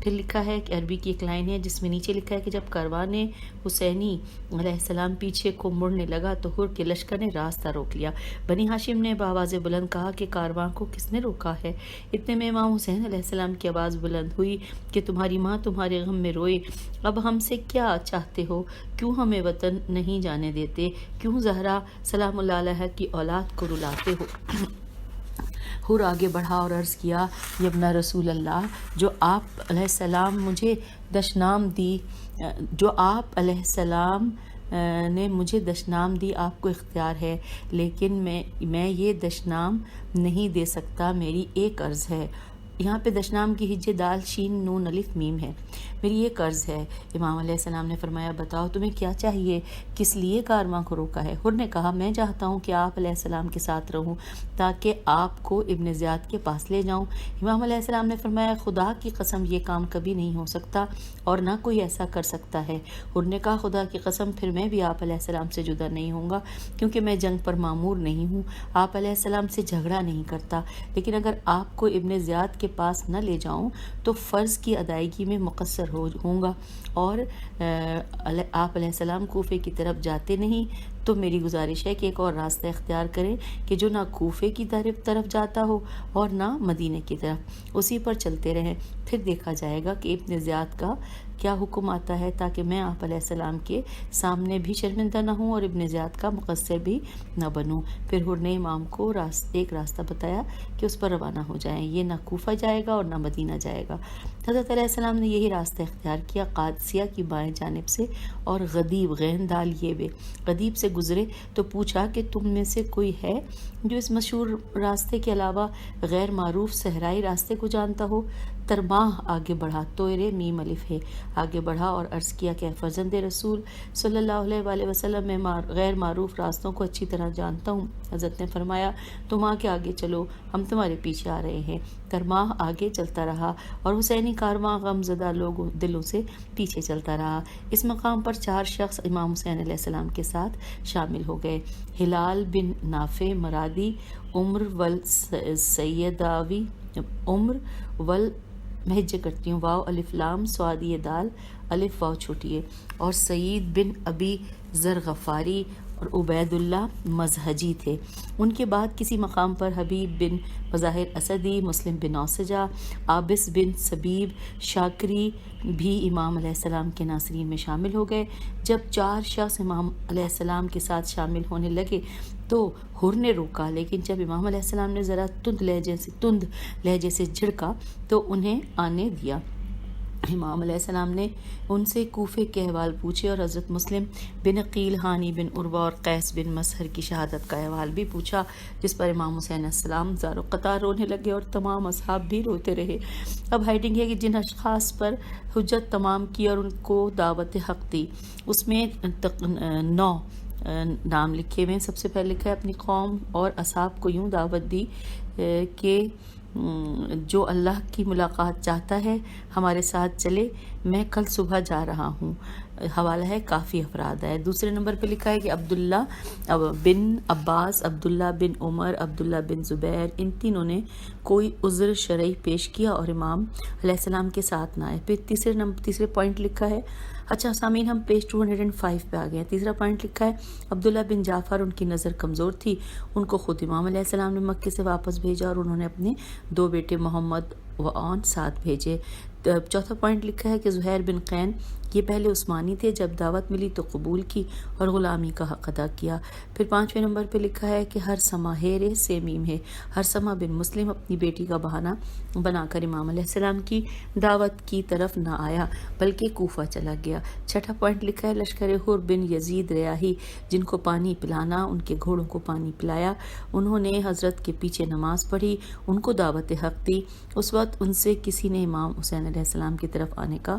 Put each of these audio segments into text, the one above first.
پھر لکھا ہے کہ عربی کی ایک لائن ہے جس میں نیچے لکھا ہے کہ جب کاروان حسینی علیہ السلام پیچھے کو مڑنے لگا تو حر کے لشکر نے راستہ روک لیا۔ بنی ہاشم نے بآواز بلند کہا کہ کارواں کو کس نے روکا ہے؟ اتنے میں امام حسین علیہ السلام کی آواز بلند ہوئی کہ تمہاری ماں تمہارے غم میں روئے، اب ہم سے کیا چاہتے ہو؟ کیوں ہمیں وطن نہیں جانے دیتے؟ کیوں زہرا سلام اللہ علیہ کی اولاد کو رلاتے ہو؟ حر آگے بڑھا اور عرض کیا، یبن رسول اللہ، جو آپ علیہ السلام نے مجھے دشنام دی آپ کو اختیار ہے، لیکن میں یہ دشنام نہیں دے سکتا، میری ایک عرض ہے۔ یہاں پہ دشنام کی ہجے دال شین نون الف میم ہے، میری یہ قرض ہے۔ امام علیہ السلام نے فرمایا، بتاؤ تمہیں کیا چاہیے، کس لیے کارواں کو روکا ہے؟ حر نے کہا، میں چاہتا ہوں کہ آپ علیہ السلام کے ساتھ رہوں تاکہ آپ کو ابن زیاد کے پاس لے جاؤں۔ امام علیہ السلام نے فرمایا، خدا کی قسم یہ کام کبھی نہیں ہو سکتا اور نہ کوئی ایسا کر سکتا ہے۔ حر نے کہا، خدا کی قسم پھر میں بھی آپ علیہ السلام سے جدا نہیں ہوں گا، کیونکہ میں جنگ پر معمور نہیں ہوں، آپ علیہ السلام سے جھگڑا نہیں کرتا، لیکن اگر آپ کو ابن زیاد کے پاس نہ لے جاؤں تو فرض کی ادائیگی میں مقصر ہوں گا، اور آپ علیہ السلام کوفے کی طرف جاتے نہیں تو میری گزارش ہے کہ ایک اور راستہ اختیار کریں کہ جو نہ کوفے کی طرف جاتا ہو اور نہ مدینے کی طرف، اسی پر چلتے رہیں، پھر دیکھا جائے گا کہ ابن زیاد کا کیا حکم آتا ہے، تاکہ میں آپ علیہ السلام کے سامنے بھی شرمندہ نہ ہوں اور ابن زیاد کا مقصر بھی نہ بنوں۔ پھر حر نے امام کو ایک راستہ بتایا کہ اس پر روانہ ہو جائیں، یہ نہ کوفہ جائے گا اور نہ مدینہ جائے گا۔ حضرت علیہ السلام نے یہی راستہ اختیار کیا، قادسیہ کی بائیں جانب سے، اور غدیب غین دال یہ بے غدیب سے گزرے تو پوچھا کہ تم میں سے کوئی ہے جو اس مشہور راستے کے علاوہ غیر معروف صحرائی راستے کو جانتا ہو؟ ترماہ آگے بڑھا، توئرے میم الف ہے، آگے بڑھا اور عرض کیا کہ فرزند رسول صلی اللہ علیہ وآلہ وسلم، میں غیر معروف راستوں کو اچھی طرح جانتا ہوں۔ حضرت نے فرمایا، تم آگے آگے چلو، ہم تمہارے پیچھے آ رہے ہیں۔ ترماہ آگے چلتا رہا اور حسینی کارواں غم زدہ دلوں سے پیچھے چلتا رہا۔ اس مقام پر 4 شخص امام حسین علیہ السلام کے ساتھ شامل ہو گئے، ہلال بن نافع مرادی، عمر میں ہجے کرتی ہوں، واو الف لام سوادی دال الف واو چھوٹی ہے، اور سعید بن ابی ذر غفاری اور عبید اللہ مزہجی تھے۔ ان کے بعد کسی مقام پر حبیب بن مظاہر اسدی، مسلم بن اوسجہ، عابس بن سبیب شاکری بھی امام علیہ السلام کے ناصرین میں شامل ہو گئے۔ جب 4 شخص امام علیہ السلام کے ساتھ شامل ہونے لگے تو حر نے روکا، لیکن جب امام علیہ السلام نے ذرا تند لہجے سے جھڑکا تو انہیں آنے دیا۔ امام علیہ السلام نے ان سے کوفے کے احوال پوچھے اور حضرت مسلم بن عقیل، ہانی بن عروہ اور قیس بن مسہر کی شہادت کا احوال بھی پوچھا، جس پر امام حسین علیہ السلام زار و قطار رونے لگے اور تمام اصحاب بھی روتے رہے۔ اب ہیڈنگ ہے کہ جن اشخاص پر حجت تمام کی اور ان کو دعوت حق دی، اس میں 9 نام لکھے ہوئے ہیں۔ سب سے پہلے لکھا ہے، اپنی قوم اور اصحاب کو یوں دعوت دی کہ جو اللہ کی ملاقات چاہتا ہے ہمارے ساتھ چلے، میں کل صبح جا رہا ہوں۔ حوالہ ہے کافی افراد ہے۔ دوسرے نمبر پہ لکھا ہے کہ عبداللہ بن عباس، عبداللہ بن عمر، عبداللہ بن زبیر، ان تینوں نے کوئی عذر شرعی پیش کیا اور امام علیہ السلام کے ساتھ نہ آئے۔ پھر تیسرے پوائنٹ لکھا ہے، اچھا سامعین، ہم پیج 205 پہ آ گئے ہیں۔ تیسرا پوائنٹ لکھا ہے، عبداللہ بن جعفر، ان کی نظر کمزور تھی، ان کو خود امام علیہ السلام نے مکے سے واپس بھیجا اور انہوں نے اپنے 2 بیٹے محمد و آن ساتھ بھیجے۔ چوتھا پوائنٹ لکھا ہے کہ زہیر بن قین، یہ پہلے عثمانی تھے، جب دعوت ملی تو قبول کی اور غلامی کا حق ادا کیا۔ پھر 5ویں نمبر پہ لکھا ہے کہ ہر سما ہیرے سے میم ہے، ہر سما بن مسلم اپنی بیٹی کا بہانہ بنا کر امام علیہ السلام کی دعوت کی طرف نہ آیا بلکہ کوفہ چلا گیا۔ 6واں پوائنٹ لکھا ہے، لشکر حر بن یزید ریاحی، جن کو پانی پلانا، ان کے گھوڑوں کو پانی پلایا، انہوں نے حضرت کے پیچھے نماز پڑھی، ان کو دعوت حق دی۔ اس وقت ان سے کسی نے امام حسین علیہ السلام کی طرف آنے کا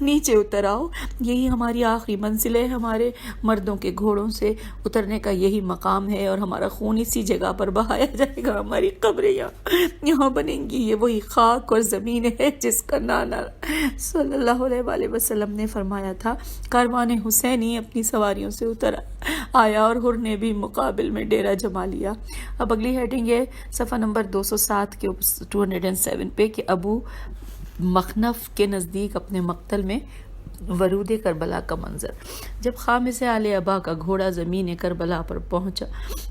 نیچے اتر آؤ، یہی ہماری آخری منزل ہے، ہمارے مردوں کے گھوڑوں سے اترنے کا یہی مقام ہے، اور ہمارا خون اسی جگہ پر بہایا جائے گا، ہماری قبریں یہاں بنیں گی۔ یہ وہی خاک اور زمین ہے جس کا نانا صلی اللہ علیہ وآلہ وسلم نے فرمایا تھا۔ کاروان حسینی اپنی سواریوں سے اتر آیا اور حر نے بھی مقابل میں ڈیرا جما لیا۔ اب اگلی ہیڈنگ ہے صفحہ نمبر 207 کے 207 پہ کہ ابو مخنف کے نزدیک اپنے مقتل میں ورود کربلا کا منظر۔ جب خامس آل ابا کا گھوڑا زمین کربلا پر پہنچا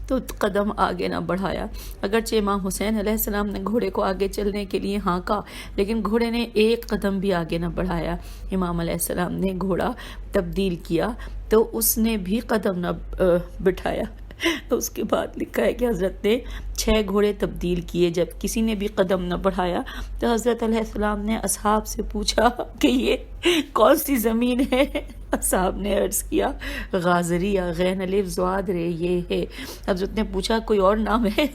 تو قدم آگے نہ بڑھایا، اگرچہ امام حسین علیہ السلام نے گھوڑے کو آگے چلنے کے لیے ہانکا، لیکن گھوڑے نے ایک قدم بھی آگے نہ بڑھایا۔ امام علیہ السلام نے گھوڑا تبدیل کیا تو اس نے بھی قدم نہ بٹھایا۔ تو اس کے بعد لکھا ہے کہ حضرت نے 6 گھوڑے تبدیل کیے، جب کسی نے بھی قدم نہ بڑھایا تو حضرت علیہ السلام نے اصحاب سے پوچھا کہ یہ کون سی زمین ہے؟ اصحاب نے عرض کیا غازریہ، غین الف زواد رے یہ ہے۔ حضرت نے پوچھا کوئی اور نام ہے؟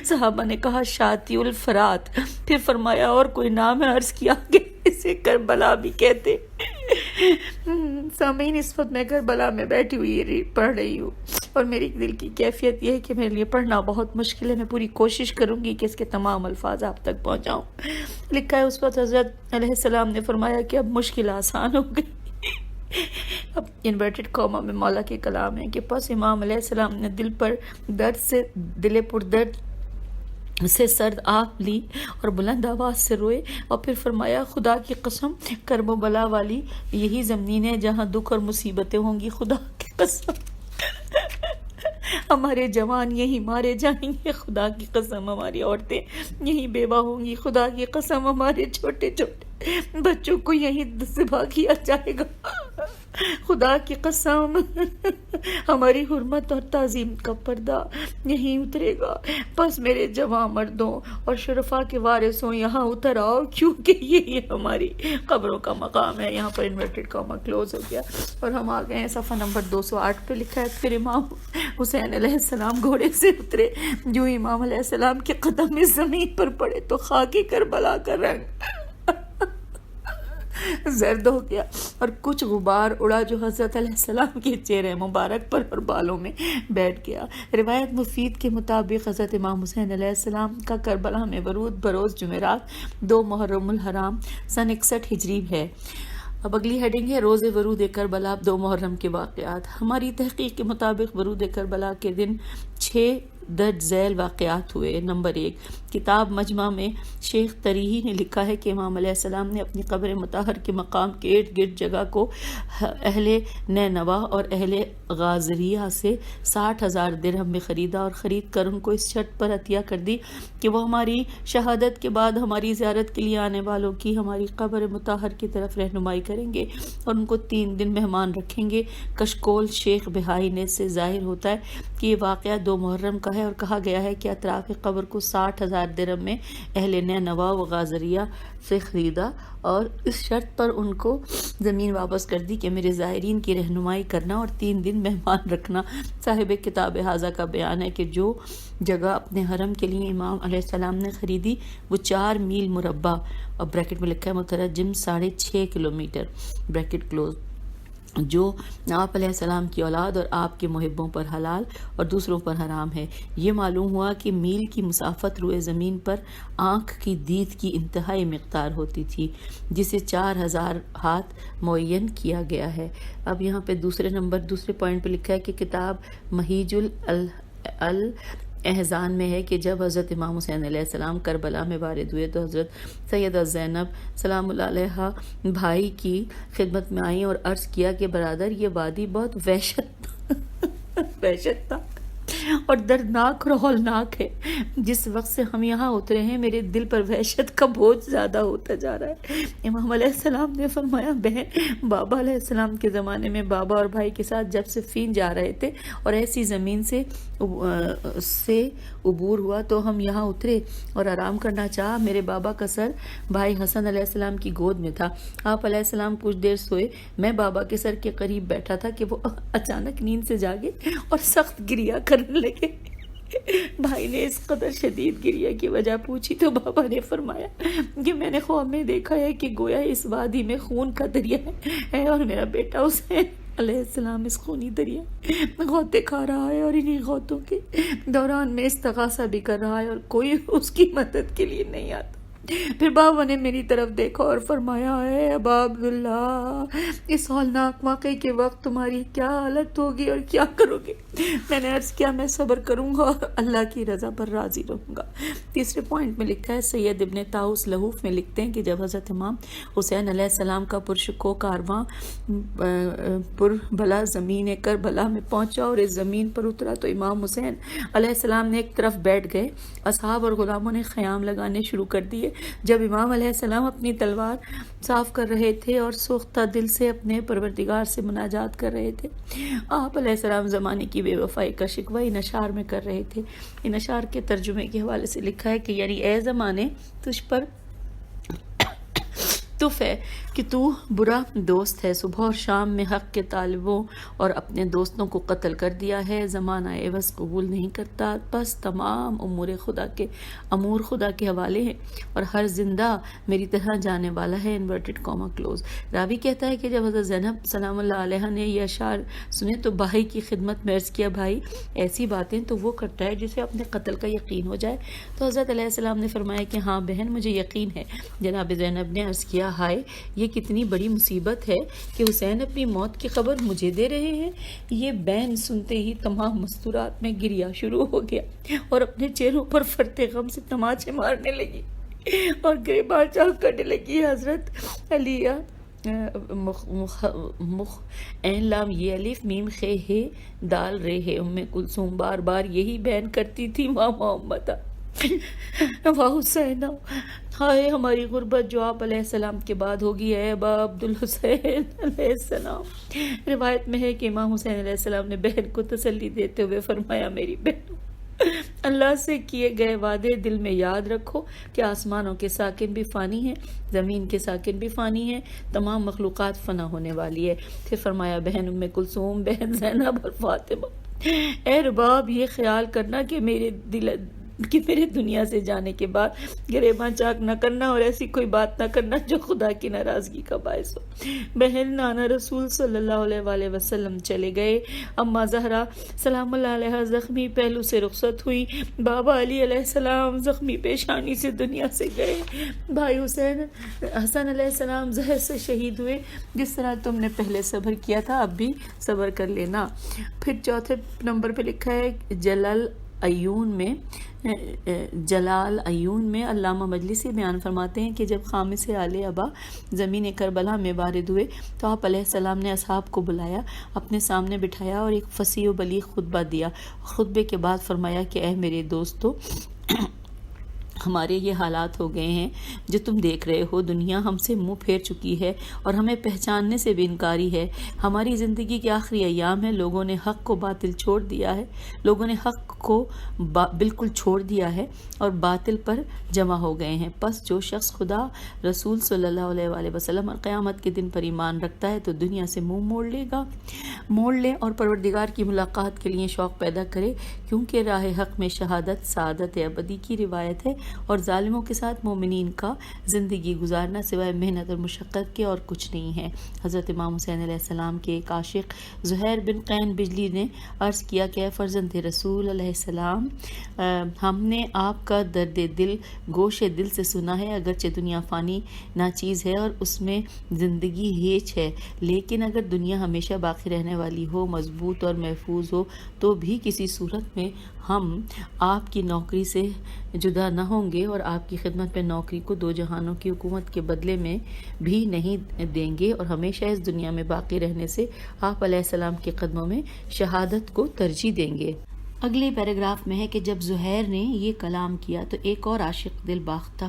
صحابہ نے کہا شاطی الفرات۔ پھر فرمایا اور کوئی نام ہے؟ عرض کیا کہ اسے کربلا بھی کہتے۔ سامعین، اس وقت میں کربلا میں بیٹھی ہوئی پڑھ رہی ہوں، اور میری دل کی کیفیت یہ ہے کہ میرے لیے پڑھنا بہت مشکل ہے۔ میں پوری کوشش کروں گی کہ اس کے تمام الفاظ آپ تک پہنچاؤں۔ لکھا ہے اس وقت حضرت علیہ السلام نے فرمایا کہ اب مشکل آسان ہو گئی۔ اب انورٹڈ کوما میں مولا کے کلام ہے کہ پس امام علیہ السلام نے دل پر درد سے سرد آب لی اور بلند آواز سے روئے، اور پھر فرمایا خدا کی قسم کرب و بلا والی یہی زمین ہے جہاں دکھ اور مصیبتیں ہوں گی، خدا کی قسم ہمارے جوان یہی مارے جائیں گے، خدا کی قسم ہماری عورتیں یہی بیوہ ہوں گی، خدا کی قسم ہمارے چھوٹے چھوٹے بچوں کو یہی ذبح کیا جائے گا، خدا کی قسم ہماری حرمت اور تعظیم کا پردہ یہیں اترے گا۔ بس میرے جوان مردوں اور شرفاء کے وارثوں یہاں اتر آؤ، کیونکہ یہی ہماری قبروں کا مقام ہے۔ یہاں پر انورٹڈ کاما کلوز ہو گیا، اور ہم آ گئے ہیں صفحہ نمبر 208 پہ۔ لکھا ہے پھر امام حسین علیہ السلام گھوڑے سے اترے، جو امام علیہ السلام کے قدم اس زمین پر پڑے تو خاکی کربلا کا رنگ زرد ہو گیا، اور کچھ غبار اڑا جو حضرت علیہ السلام کے چہرے مبارک پر اور بالوں میں بیٹھ گیا۔ روایت مفید کے مطابق حضرت امام حسین علیہ السلام کا کربلا میں ورود بروز جمعرات 2 محرم الحرام سن 61 ہجری ہے۔ اب اگلی ہیڈنگ ہے روز ورود کربلا 2 محرم کے واقعات۔ ہماری تحقیق کے مطابق ورود کربلا کے دن 6 درج ذیل واقعات ہوئے۔ نمبر 1، کتاب مجمع میں شیخ تریہی نے لکھا ہے کہ امام علیہ السلام نے اپنی قبر مطہر کے مقام کے ارد گرد جگہ کو اہل نینوا اور اہل غازریہ سے 60,000 درہم میں خریدا، اور خرید کر ان کو اس شرط پر عطیہ کر دی کہ وہ ہماری شہادت کے بعد ہماری زیارت کے لیے آنے والوں کی ہماری قبر مطہر کی طرف رہنمائی کریں گے اور ان کو 3 دن مہمان رکھیں گے۔ کشکول شیخ بہائی نے سے ظاہر ہوتا ہے کہ یہ واقعہ 2 محرم کا ہے، اور کہا گیا ہے کہ اطراف قبر کو 60,000 درہم میں اہل نینوا و غازریہ سے خریدا، اور اس شرط پر ان کو زمین واپس کر دی کہ میرے زائرین کی رہنمائی کرنا اور 3 دن مہمان رکھنا۔ صاحب کتاب حاضہ کا بیان ہے کہ جو جگہ اپنے حرم کے لیے امام علیہ السلام نے خریدی وہ 4 میل مربع، اور بریکٹ میں لکھا ہے مترجم 6.5 کلومیٹر بریکٹ کلوز، جو آپ علیہ السلام کی اولاد اور آپ کے محبوں پر حلال اور دوسروں پر حرام ہے۔ یہ معلوم ہوا کہ میل کی مسافت روئے زمین پر آنکھ کی دید کی انتہائی مقدار ہوتی تھی، جسے 4000 ہاتھ معین کیا گیا ہے۔ اب یہاں پہ دوسرے پوائنٹ پہ لکھا ہے کہ کتاب مہیج احزان میں ہے کہ جب حضرت امام حسین علیہ السلام کربلا میں وارد ہوئے تو حضرت سیدہ زینب سلام اللہ علیہا بھائی کی خدمت میں آئیں اور عرض کیا کہ برادر یہ وادی بہت وحشت تھا اور دردناک اور ہولناک ہے۔ جس وقت سے ہم یہاں اترے ہیں میرے دل پر وحشت کا بوجھ زیادہ ہوتا جا رہا ہے۔ امام علیہ السلام نے فرمایا بہن، بابا علیہ السلام کے زمانے میں بابا اور بھائی کے ساتھ جب صفین جا رہے تھے اور ایسی زمین سے عبور ہوا تو ہم یہاں اترے اور آرام کرنا چاہا۔ میرے بابا کا سر بھائی حسن علیہ السلام کی گود میں تھا۔ آپ علیہ السلام کچھ دیر سوئے، میں بابا کے سر کے قریب بیٹھا تھا کہ وہ اچانک نیند سے جاگے اور سخت گریہ کرنے لگے۔ بھائی نے اس قدر شدید گریہ کی وجہ پوچھی تو بابا نے فرمایا کہ میں نے خواب میں دیکھا ہے کہ گویا اس وادی میں خون کا دریا ہے اور میرا بیٹا حسین علیہ السلام اس خونی دریا غوطے کھا رہا ہے اور انہی غوطوں کے دوران میں استغاثہ بھی کر رہا ہے اور کوئی اس کی مدد کے لیے نہیں آتا۔ پھر بابا نے میری طرف دیکھا اور فرمایا، اے ابا عبداللہ، اس ہولناک واقعے کے وقت تمہاری کیا حالت ہوگی اور کیا کرو گے؟ میں نے عرض کیا، میں صبر کروں گا اور اللہ کی رضا پر راضی رہوں گا۔ تیسرے پوائنٹ میں لکھا ہے، سید ابن طاؤس لہوف میں لکھتے ہیں کہ جب حضرت امام حسین علیہ السلام کا پرشکو کارواں پر بلا زمین کربلا میں پہنچا اور اس زمین پر اترا تو امام حسین علیہ السلام نے ایک طرف بیٹھ گئے، اصحاب اور غلاموں نے خیام لگانے شروع کر دیے۔ جب امام علیہ السلام اپنی تلوار صاف کر رہے تھے اور سوختہ دل سے اپنے پروردگار سے مناجات کر رہے تھے، آپ علیہ السلام زمانے کی بے وفائی کا شکوہ ان اشعار میں کر رہے تھے۔ ان اشعار کے ترجمے کے حوالے سے لکھا ہے کہ یعنی اے زمانے، تجھ پر تف ہے کہ تو برا دوست ہے، صبح اور شام میں حق کے طالبوں اور اپنے دوستوں کو قتل کر دیا ہے، زمانہ عوض قبول نہیں کرتا، بس تمام امور خدا کے حوالے ہیں اور ہر زندہ میری طرح جانے والا ہے۔ Inverted comma close. راوی کہتا ہے کہ جب حضرت زینب سلام اللہ علیہ نے یہ اشعار سنے تو بھائی کی خدمت میں عرض کیا، بھائی ایسی باتیں تو وہ کرتا ہے جسے اپنے قتل کا یقین ہو جائے۔ تو حضرت علیہ السلام نے فرمایا کہ ہاں بہن، مجھے یقین ہے۔ جناب زینب نے عرض کیا، ہائے یہ کتنی بڑی مصیبت ہے کہ حسین اپنی موت کی خبر مجھے دے رہے ہیں۔ یہ بین سنتے ہی تمام مستورات میں گریہ شروع ہو گیا اور اپنے چہروں پر فرط غم سے تماچے مارنے لگی اور گریباں چاک کرنے لگی۔ حضرت علیہ این لام یہ الف میم خے ہے دال رے ہے ام کلثوم بار بار یہی بین کرتی تھی، واہ محمد واہ حسین، ہائے ہماری غربت جو آپ علیہ السلام کے بعد ہوگی، اے ابا عبدالحسین علیہ السلام۔ روایت میں ہے کہ امام حسین علیہ السلام نے بہن کو تسلی دیتے ہوئے فرمایا، میری بہن، اللہ سے کیے گئے وعدے دل میں یاد رکھو کہ آسمانوں کے ساکن بھی فانی ہیں، زمین کے ساکن بھی فانی ہیں، تمام مخلوقات فنا ہونے والی ہے۔ پھر فرمایا، بہن ام کلثوم، بہن زینب اور فاطمہ، اے رباب یہ خیال کرنا کہ میرے دنیا سے جانے کے بعد گریباں چاک نہ کرنا اور ایسی کوئی بات نہ کرنا جو خدا کی ناراضگی کا باعث ہو۔ بہن، نانا رسول صلی اللہ علیہ وآلہ وسلم چلے گئے، اماں زہرا سلام اللہ علیہ زخمی پہلو سے رخصت ہوئی، بابا علی علیہ السلام زخمی پیشانی سے دنیا سے گئے، بھائی حسن علیہ السلام زہر سے شہید ہوئے۔ جس طرح تم نے پہلے صبر کیا تھا اب بھی صبر کر لینا۔ پھر چوتھے نمبر پہ لکھا ہے، جلال عیون میں علامہ مجلسی بیان فرماتے ہیں کہ جب خامس آل ابا زمین کربلا میں وارد ہوئے تو آپ علیہ السلام نے اصحاب کو بلایا، اپنے سامنے بٹھایا اور ایک فصیح و بلیغ خطبہ دیا۔ خطبے کے بعد فرمایا کہ اے میرے دوستو، ہمارے یہ حالات ہو گئے ہیں جو تم دیکھ رہے ہو، دنیا ہم سے منہ پھیر چکی ہے اور ہمیں پہچاننے سے بھی انکاری ہے۔ ہماری زندگی کے آخری ایام ہے، لوگوں نے حق کو بالکل چھوڑ دیا ہے اور باطل پر جمع ہو گئے ہیں۔ پس جو شخص خدا، رسول صلی اللہ علیہ وآلہ وسلم اور قیامت کے دن پر ایمان رکھتا ہے تو دنیا سے منہ موڑ لے اور پروردگار کی ملاقات کے لیے شوق پیدا کرے، کیونکہ راہ حق میں شہادت سعادت ابدی کی روایت ہے اور ظالموں کے ساتھ مومنین کا زندگی گزارنا سوائے محنت اور مشقت کے اور کچھ نہیں ہے۔ حضرت امام حسین علیہ السلام کے ایک عاشق زہیر بن قین بجلی نے عرض کیا کہ اے فرزند رسول علیہ السلام، ہم نے آپ کا درد دل گوش دل سے سنا ہے، اگرچہ دنیا فانی ناچیز ہے اور اس میں زندگی ہیچ ہے، لیکن اگر دنیا ہمیشہ باقی رہنے والی ہو، مضبوط اور محفوظ ہو، تو بھی کسی صورت میں ہم آپ کی نوکری سے جدا نہ ہوں گے اور آپ کی خدمت میں نوکری کو دو جہانوں کی حکومت کے بدلے میں بھی نہیں دیں گے اور ہمیشہ اس دنیا میں باقی رہنے سے آپ علیہ السلام کے قدموں میں شہادت کو ترجیح دیں گے۔ اگلے پیراگراف میں ہے کہ جب زہیر نے یہ کلام کیا تو ایک اور عاشق دل باختہ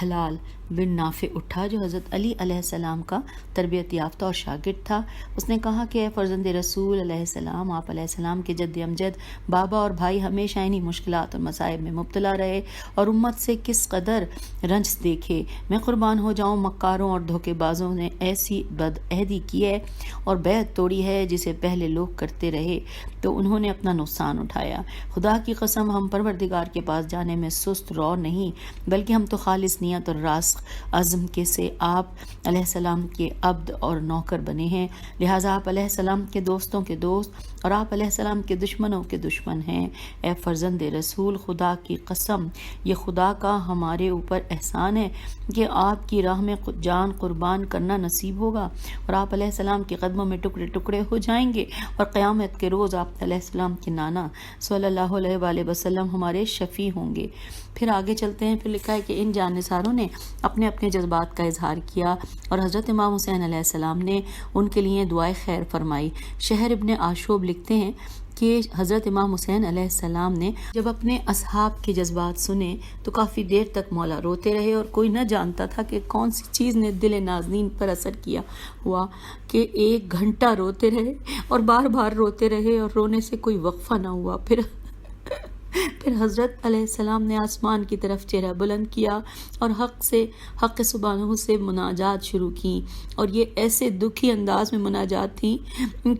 ہلال بن نافع اٹھا جو حضرت علی علیہ السلام کا تربیت یافتہ اور شاگرد تھا۔ اس نے کہا کہ اے فرزند رسول علیہ السلام، آپ علیہ السلام کے جد امجد بابا اور بھائی ہمیشہ انہی مشکلات اور مصائب میں مبتلا رہے اور امت سے کس قدر رنج دیکھے۔ میں قربان ہو جاؤں، مکاروں اور دھوکے بازوں نے ایسی بدعہدی کی ہے اور بیعت توڑی ہے جسے پہلے لوگ کرتے رہے تو انہوں نے اپنا نقصان اٹھایا۔ خدا کی قسم، ہم پروردگار کے پاس جانے میں سست رو نہیں، بلکہ ہم تو خالص نیت اور راسخ عزم کے سے آپ علیہ السلام کے عبد اور نوکر بنے ہیں، لہٰذا آپ علیہ السلام کے دوستوں کے دوست اور آپ علیہ السلام کے دشمنوں کے دشمن ہیں۔ اے فرزند رسول، خدا کی قسم، یہ خدا کا ہمارے اوپر احسان ہے کہ آپ کی راہ میں جان قربان کرنا نصیب ہوگا اور آپ علیہ السلام کے قدموں میں ٹکڑے ٹکڑے ہو جائیں گے اور قیامت کے روز آپ علیہ السلام کے نانا صلی اللہ علیہ وآلہ وسلم ہمارے شفیع ہوں گے۔ پھر آگے چلتے ہیں، پھر لکھا ہے کہ ان جانثاروں نے اپنے اپنے جذبات کا اظہار کیا اور حضرت امام حسین علیہ السلام نے ان کے لیے دعائے خیر فرمائی۔ شہر ابن عاشوب لکھتے ہیں کہ حضرت امام حسین علیہ السلام نے جب اپنے اصحاب کے جذبات سنے تو کافی دیر تک مولا روتے رہے اور کوئی نہ جانتا تھا کہ کون سی چیز نے دل نازنین پر اثر کیا ہوا کہ 1 گھنٹہ روتے رہے اور بار بار روتے رہے اور رونے سے کوئی وقفہ نہ ہوا۔ پھر حضرت علیہ السلام نے آسمان کی طرف چہرہ بلند کیا اور حق سبحانہ سے مناجات شروع کی، اور یہ ایسے دکھی انداز میں مناجات تھی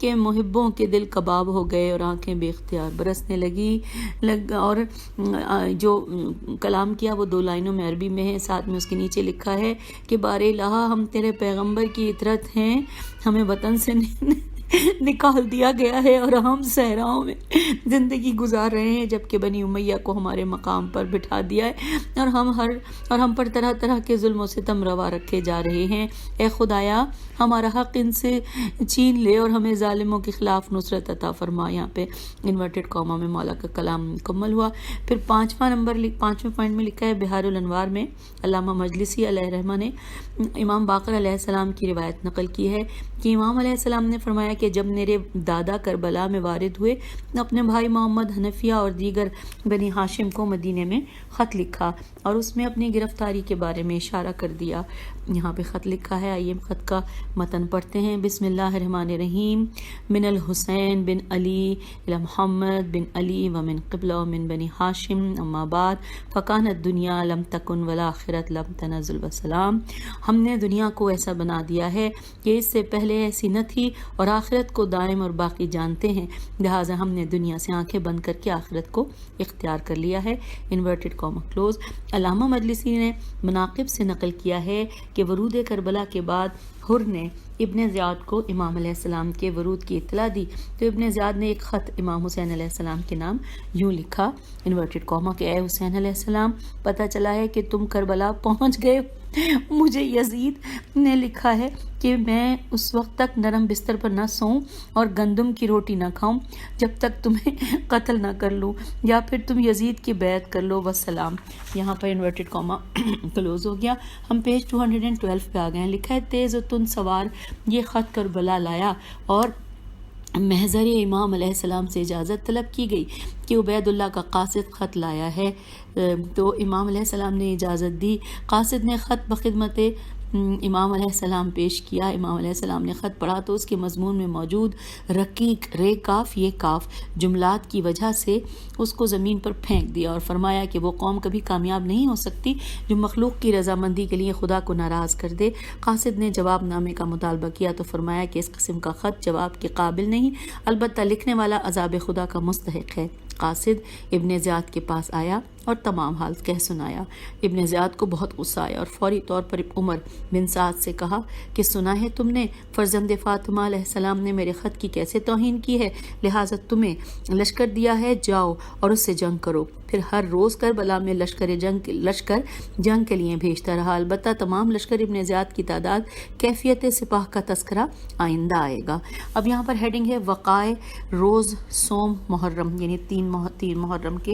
کہ محبوں کے دل کباب ہو گئے اور آنکھیں بے اختیار برسنے اور جو کلام کیا وہ 2 لائنوں میں عربی میں ہے، ساتھ میں اس کے نیچے لکھا ہے کہ بار الہ، ہم تیرے پیغمبر کی اطرت ہیں، ہمیں وطن سے نکال دیا گیا ہے اور ہم صحراؤں میں زندگی گزار رہے ہیں، جبکہ بنی امیہ کو ہمارے مقام پر بٹھا دیا ہے اور ہم پر طرح طرح کے ظلم و ستم روا رکھے جا رہے ہیں۔ اے خدایا، ہمارا حق ان سے چھین لے اور ہمیں ظالموں کے خلاف نصرت عطا فرما۔ یہاں پہ انورٹڈ کاما میں مولا کا کلام مکمل ہوا۔ پھر 5ویں پوائنٹ میں لکھا ہے، بہار الانوار میں علامہ مجلسی علیہ رحمہ نے امام باقر علیہ السلام کی روایت نقل کی ہے کہ امام علیہ السلام نے فرمایا کہ جب میرے دادا کربلا میں وارد ہوئے، اپنے بھائی محمد حنفیہ اور دیگر بنی ہاشم کو مدینے میں خط لکھا اور اس میں اپنی گرفتاری کے بارے میں اشارہ کر دیا۔ یہاں پہ خط لکھا ہے، آئیے خط کا متن پڑھتے ہیں۔ بسم اللہ الرحمن الرحیم، من الحسین بن علی الى محمد بن علی ومن قبلہ من بنی ہاشم، اما بعد فکانت دنیا لم تکن والآخرت لم تنزل وسلام۔ ہم نے دنیا کو ایسا بنا دیا ہے کہ اس سے پہلے ایسی نہ تھی اور آخرت کو دائم اور باقی جانتے ہیں، لہٰذا ہم نے دنیا سے آنکھیں بند کر کے آخرت کو اختیار کر لیا ہے۔ Inverted comma close. علامہ مجلسی نے مناقب سے نقل کیا ہے کہ ورود کربلا کے بعد حر نے ابن زیاد کو امام علیہ السلام کے ورود کی اطلاع دی تو ابن زیاد نے ایک خط امام حسین علیہ السلام کے نام یوں لکھا، انورٹڈ کاما، کہ اے حسین علیہ السلام، پتہ چلا ہے کہ تم کربلا پہنچ گئے۔ مجھے یزید نے لکھا ہے کہ میں اس وقت تک نرم بستر پر نہ سوؤں اور گندم کی روٹی نہ کھاؤں جب تک تمہیں قتل نہ کر لوں یا پھر تم یزید کی بیعت کر لو، وسلام۔ یہاں پر انورٹڈ کاما کلوز ہو گیا۔ ہم پیج 212 پہ آ گئے ہیں۔ لکھا ہے، تیز و تند سوار یہ خط کربلا لایا اور محضر امام علیہ السلام سے اجازت طلب کی گئی کہ عبید اللہ کا قاصد خط لایا ہے، تو امام علیہ السلام نے اجازت دی۔ قاصد نے خط بخدمت امام علیہ السلام پیش کیا۔ امام علیہ السلام نے خط پڑھا تو اس کے مضمون میں موجود رقیق رے کاف یہ کاف جملات کی وجہ سے اس کو زمین پر پھینک دیا اور فرمایا کہ وہ قوم کبھی کامیاب نہیں ہو سکتی جو مخلوق کی رضامندی کے لیے خدا کو ناراض کر دے۔ قاصد نے جواب نامے کا مطالبہ کیا تو فرمایا کہ اس قسم کا خط جواب کے قابل نہیں، البتہ لکھنے والا عذاب خدا کا مستحق ہے۔ قاصد ابن زیاد کے پاس آیا اور تمام حال کہہ سنایا۔ ابن زیاد کو بہت غصہ آیا اور فوری طور پر عمر بن سعد سے کہا کہ سنا ہے تم نے فرزند فاطمہ علیہ السلام نے میرے خط کی کیسے توہین کی ہے، لہٰذا تمہیں لشکر دیا ہے، جاؤ اور اس سے جنگ کرو۔ پھر ہر روز کربلا میں لشکر جنگ کے لیے بھیجتا رہا، البتہ تمام لشکر ابن زیاد کی تعداد کیفیت سپاہ کا تذکرہ آئندہ آئے گا۔ اب یہاں پر ہیڈنگ ہے وقائع روز سوم محرم، یعنی 3 محرم کے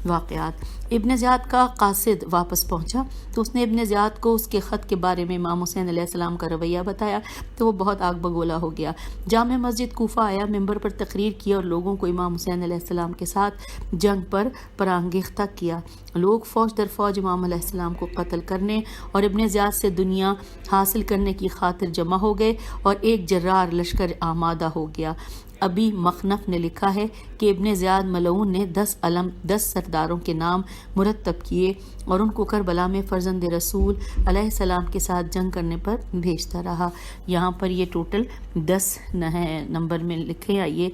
واقعات۔ ابن زیاد کا قاصد واپس پہنچا تو اس نے ابن زیاد کو اس کے خط کے بارے میں امام حسین علیہ السلام کا رویہ بتایا تو وہ بہت آگ بگولا ہو گیا۔ جامع مسجد کوفہ آیا، ممبر پر تقریر کی اور لوگوں کو امام حسین علیہ السلام کے ساتھ جنگ پر پرانگیختہ کیا۔ لوگ فوج در فوج امام علیہ السلام کو قتل کرنے اور ابن زیاد سے دنیا حاصل کرنے کی خاطر جمع ہو گئے اور ایک جرار لشکر آمادہ ہو گیا۔ ابی مخنف نے لکھا ہے کہ ابن زیاد ملعون نے 10 سرداروں کے نام مرتب کیے اور ان کو کربلا میں فرزند رسول علیہ السلام کے ساتھ جنگ کرنے پر بھیجتا رہا۔ یہاں پر یہ ٹوٹل 10 نمبر میں لکھے، آئیے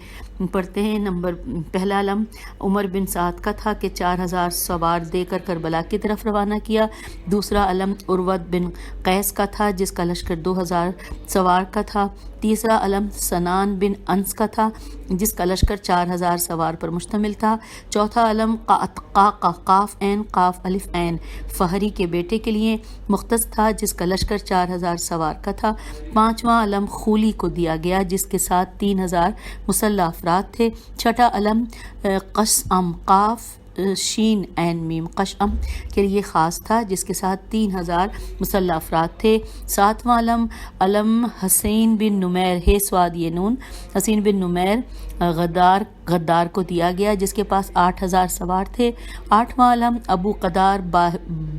پڑھتے ہیں۔ نمبر پہلا علم عمر بن سعد کا تھا کہ 4000 سوار دے کر کربلا کی طرف روانہ کیا۔ دوسرا علم عروت بن قیس کا تھا جس کا لشکر 2000 سوار کا تھا۔ تیسرا علم سنان بن انس کا تھا جس کا لشکر 4000 سوار پر مشتمل تھا۔ چوتھا علم قاف عین قاف الف عین فہری کے بیٹے کے لیے مختص تھا جس کا لشکر 4000 سوار کا تھا۔ پانچواں علم خولی کو دیا گیا جس کے ساتھ 3000 مسلح افراد تھے۔ چھٹا علم قشعم قاف شین عین میم قشعم کے لیے خاص تھا جس کے ساتھ 3000 مسلح افراد تھے۔ ساتواں علم حسین بن نمیر ہے سواد یہ نون حسین بن نمیر غدار کو دیا گیا جس کے پاس 8000 سوار تھے۔ آٹھواں علم ابو قدار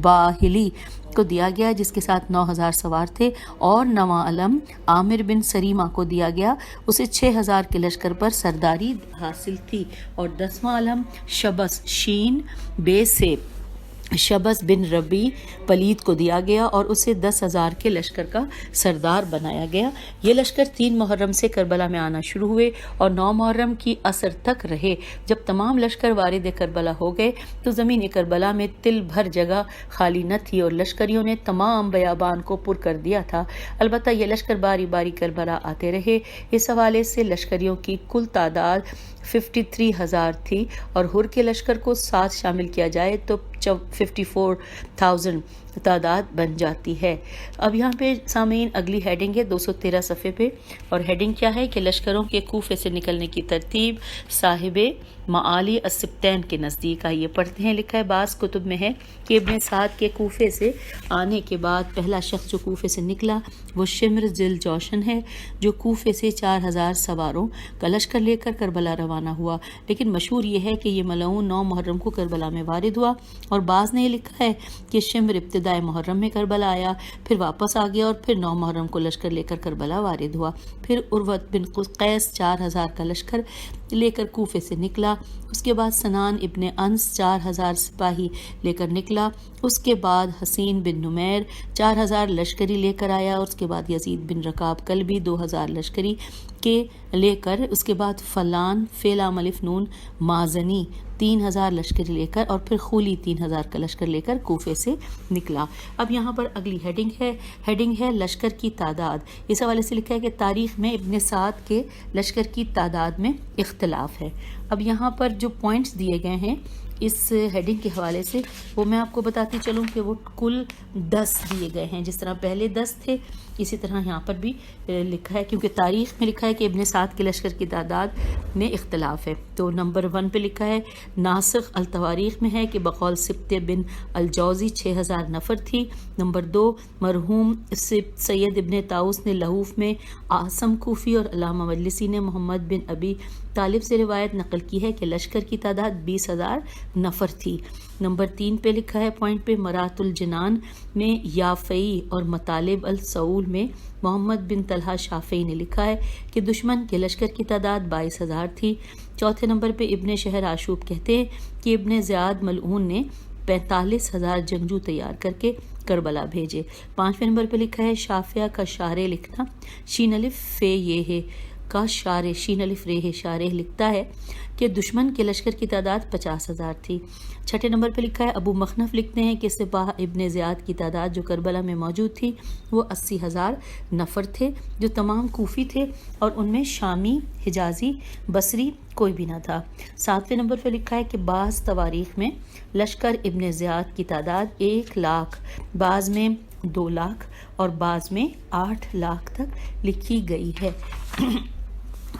باہلی کو دیا گیا جس کے ساتھ 9000 سوار تھے، اور نواں علم عامر بن سریمہ کو دیا گیا، اسے 6000 کے لشکر پر سرداری حاصل تھی۔ اور 10واں علم شبس شین بے سے شبس بن ربی پلید کو دیا گیا اور اسے 10,000 کے لشکر کا سردار بنایا گیا۔ یہ لشکر 3 محرم سے کربلا میں آنا شروع ہوئے اور 9 محرم کی عصر تک رہے۔ جب تمام لشکر وارد کربلا ہو گئے تو زمین کربلا میں تل بھر جگہ خالی نہ تھی اور لشکریوں نے تمام بیابان کو پر کر دیا تھا۔ البتہ یہ لشکر باری باری کربلا آتے رہے۔ اس حوالے سے لشکریوں کی کل تعداد 53,000 تھی اور ہر کے لشکر کو ساتھ شامل کیا جائے تو 54,000 تعداد بن جاتی ہے۔ اب یہاں پہ سامعین اگلی ہیڈنگ ہے 213 صفحے پہ، اور ہیڈنگ کیا ہے کہ لشکروں کے کوفے سے نکلنے کی ترتیب صاحب معالی السبتین کے نزدیک۔ آئیے پڑھتے ہیں، لکھا ہے بعض کتب میں ہے کہ ابن سعد کے کوفے سے آنے کے بعد پہلا شخص جو کوفے سے نکلا وہ شمر ذل جوشن ہے جو کوفے سے 4000 سواروں کا لشکر لے کر کربلا روانہ ہوا، لیکن مشہور یہ ہے کہ یہ ملعون 9 محرم کو کربلا میں وارد ہوا، اور بعض نے یہ لکھا ہے کہ شمر ابتدائے محرم میں کربلا آیا، پھر واپس آ گیا اور پھر 9 محرم کو لشکر لے کر کربلا وارد ہوا۔ پھر عروت بن قیس 4000 کا لشکر لے کر کوفے سے نکلا، اس کے بعد سنان ابن انس 4000 سپاہی لے کر نکلا، اس کے بعد حسین بن نمیر 4000 لشکری لے کر آیا، اور اس کے بعد یزید بن رکاب کلبی 2000 لشکری کے لے کر، اس کے بعد فلان فیلام الف نون مازنی 3000 لشکری لے کر، اور پھر خولی 3000 کا لشکر لے کر کوفے سے نکلا۔ اب یہاں پر اگلی ہیڈنگ ہے لشکر کی تعداد۔ اس حوالے سے لکھا ہے کہ تاریخ میں ابن سعد کے لشکر کی تعداد میں اختلاف ہے۔ اب یہاں پر جو پوائنٹس دیے گئے ہیں اس ہیڈنگ کے حوالے سے وہ میں آپ کو بتاتی چلوں کہ وہ کل 10 دیے گئے ہیں، جس طرح پہلے 10 تھے اسی طرح یہاں پر بھی لکھا ہے، کیونکہ تاریخ میں لکھا ہے کہ ابن سعد کے لشکر کی تعداد میں اختلاف ہے۔ تو نمبر 1 پہ لکھا ہے ناسخ التواریخ میں ہے کہ بقول سبت بن الجوزی 6000 نفر تھی۔ نمبر 2 مرحوم سید ابن طاؤس نے لہوف میں، عاصم کوفی اور علامہ مجلسی نے محمد بن ابی طالب سے روایت نقل کی ہے کہ لشکر کی تعداد 20,000 نفر تھی۔ نمبر 3 پہ لکھا ہے پوائنٹ پہ مرات الجنان میں یافعی اور مطالب السعول میں محمد بن طلحہ شافعی نے لکھا ہے کہ دشمن کے لشکر کی تعداد 22,000 تھی۔ چوتھے نمبر پہ ابن شہر آشوب کہتے ہیں کہ ابن زیاد ملعون نے 45,000 جنگجو تیار کر کے کربلا بھیجے۔ 5ویں نمبر پہ لکھا ہے شافعہ کا شارح لکھنا شین الف فے یہ ہے کا شارح شین الف رے شارح لکھتا ہے کہ دشمن کے لشکر کی تعداد 50,000 تھی۔ 6 نمبر پہ لکھا ہے ابو مخنف لکھتے ہیں کہ سپاہ ابن زیاد کی تعداد جو کربلا میں موجود تھی وہ 80,000 نفر تھے جو تمام کوفی تھے اور ان میں شامی، حجازی، بصری کوئی بھی نہ تھا۔ 7ویں نمبر پہ لکھا ہے کہ بعض تواریخ میں لشکر ابن زیاد کی تعداد 1 لاکھ، بعض میں 2 لاکھ اور بعض میں 8 لاکھ تک لکھی گئی ہے۔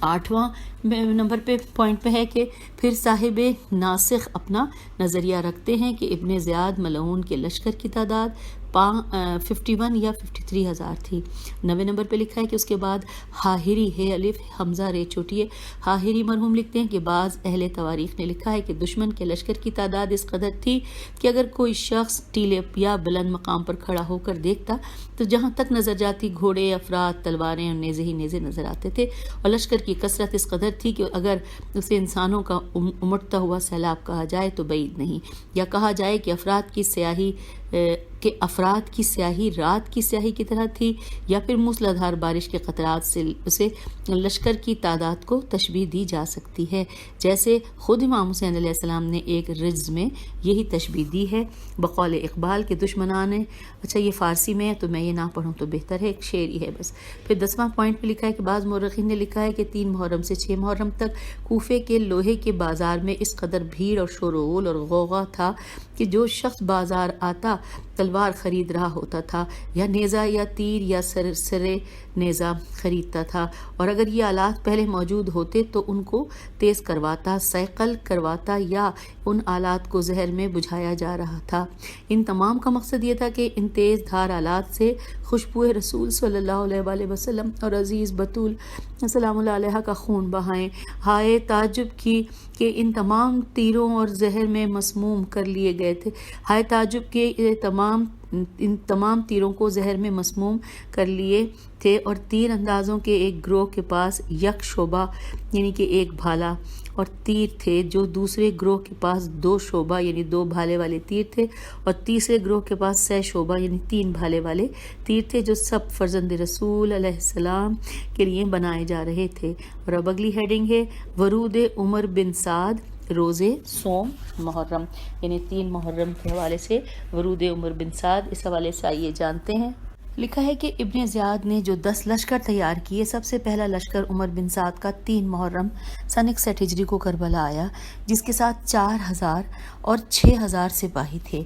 8واں نمبر پہ پوائنٹ پہ ہے کہ پھر صاحب ناسخ اپنا نظریہ رکھتے ہیں کہ ابن زیاد ملعون کے لشکر کی تعداد 51 یا 53 ہزار تھی۔ 9 نمبر پہ لکھا ہے کہ اس کے بعد حاہری ہے الف حمزہ رے چھوٹی ہے حاہری مرحوم لکھتے ہیں کہ بعض اہل تواریخ نے لکھا ہے کہ دشمن کے لشکر کی تعداد اس قدر تھی کہ اگر کوئی شخص ٹیلے یا بلند مقام پر کھڑا ہو کر دیکھتا تو جہاں تک نظر جاتی گھوڑے افراد تلواریں اور نیزے ہی نیزے نظر آتے تھے، اور لشکر کی کثرت اس قدر تھی کہ اگر اسے انسانوں کا امٹتا ہوا سیلاب کہا جائے تو بعید نہیں، یا کہا جائے کہ افراد کی سیاہی رات کی سیاہی کی طرح تھی، یا پھر موسلادھار بارش کے قطرات سے اسے لشکر کی تعداد کو تشبیہ دی جا سکتی ہے، جیسے خود امام حسین علیہ السلام نے ایک رجز میں یہی تشبیہ دی ہے بقول اقبال کے دشمنان۔ اچھا یہ فارسی میں ہے تو میں یہ نہ پڑھوں تو بہتر ہے، ایک شعر ہی ہے بس۔ پھر 10واں پوائنٹ پہ لکھا ہے کہ بعض مورخین نے لکھا ہے کہ 3 محرم سے 6 محرم تک کوفے کے لوہے کے بازار میں اس قدر بھیڑ اور شور و غل اور غوغا تھا کہ جو شخص بازار آتا تلوار خرید رہا ہوتا تھا، یا نیزہ یا تیر یا سرے نیزہ خریدتا تھا، اور اگر یہ آلات پہلے موجود ہوتے تو ان کو تیز کرواتا، سیقل کرواتا، یا ان آلات کو زہر میں بجھایا جا رہا تھا۔ ان تمام کا مقصد یہ تھا کہ ان تیز دھار آلات سے خوشبو رسول صلی اللہ علیہ وآلہ وسلم اور عزیز بطول سلام اللہ علیہ کا خون بہائیں۔ ہائے تعجب کی کہ ان تمام تیروں اور زہر میں مسموم کر لیے گئے تھے، ہائے تعجب کہ ان تمام تیروں کو زہر میں مسموم کر لیے تھے، اور تیر اندازوں کے ایک گروہ کے پاس یک شعبہ یعنی کہ ایک بھالا اور تیر تھے، جو دوسرے گروہ کے پاس 2 شعبہ یعنی 2 بھالے والے تیر تھے، اور تیسرے گروہ کے پاس 6 شعبہ یعنی 3 بھالے والے تیر تھے، جو سب فرزند رسول علیہ السلام کے لیے بنائے جا رہے تھے۔ اور اب اگلی ہیڈنگ ہے ورود عمر بن سعد روزے سوم محرم، یعنی 3 محرم کے حوالے سے ورود عمر بن سعد، اس حوالے سے آئیے جانتے ہیں۔ لکھا ہے کہ ابن زیاد نے جو 10 لشکر تیار کیے، سب سے پہلا لشکر عمر بن سعد کا 3 محرم سن 61 ہجری کو کربلا آیا، جس کے ساتھ 4000 اور 6000 سپاہی تھے۔